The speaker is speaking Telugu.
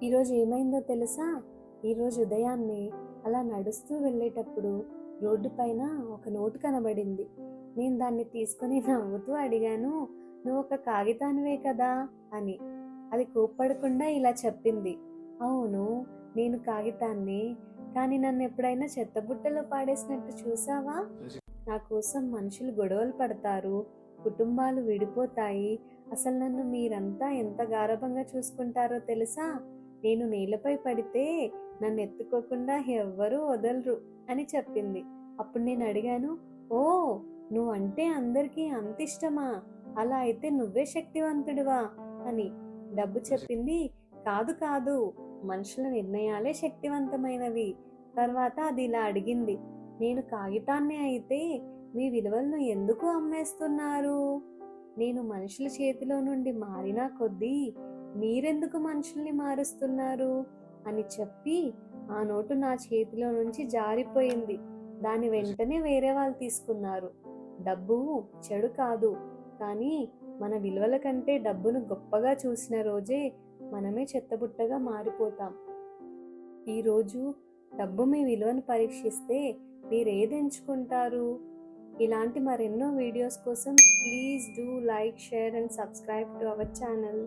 ఈరోజు ఏమైందో తెలుసా? ఈరోజు ఉదయాన్నే అలా నడుస్తూ వెళ్ళేటప్పుడు రోడ్డు పైన ఒక నోటు కనబడింది. నేను దాన్ని తీసుకొని నవ్వుతూ అడిగాను, "నువ్వు ఒక కాగితానివే కదా" అని. అది కోప్పడకుండా ఇలా చెప్పింది, "అవును, నేను కాగితాన్ని. కానీ నన్ను ఎప్పుడైనా చెత్తబుట్టలో పాడేసినట్టు చూసావా? నా కోసం మనుషులు గొడవలు పడతారు, కుటుంబాలు విడిపోతాయి. అసలు నన్ను మీరంతా ఎంత గారాబంగా చూసుకుంటారో తెలుసా? నేను నేలపై పడితే నన్ను ఎత్తుకోకుండా ఎవ్వరూ వదలరు" అని చెప్పింది. అప్పుడు నేను అడిగాను, "ఓ, నువ్వంటే అందరికీ అంత ఇష్టమా? అలా అయితే నువ్వే శక్తివంతుడివా" అని. డబ్బు చెప్పింది, "కాదు కాదు, మనుషుల నిర్ణయాలే శక్తివంతమైనవి." తర్వాత అది ఇలా అడిగింది, "నేను కాగితాన్ని అయితే మీ విలువలను ఎందుకు అమ్మేస్తున్నారు? నేను మనుషుల చేతిలో నుండి మారినా కొద్దీ మీరెందుకు మనుషుల్ని మారుస్తున్నారు?" అని చెప్పి ఆ నోటు నా చేతిలో నుంచి జారిపోయింది. దాని వెంటనే వేరే వాళ్ళు తీసుకున్నారు. డబ్బు చెడు కాదు, కానీ మన విలువల కంటే డబ్బును గొప్పగా చూసిన రోజే మనమే చెత్తబుట్టగా మారిపోతాం. ఈరోజు డబ్బు మీ విలువను పరీక్షిస్తే మీరేది ఎంచుకుంటారు? ఇలాంటి మరెన్నో వీడియోస్ కోసం please do like, share and subscribe to our channel.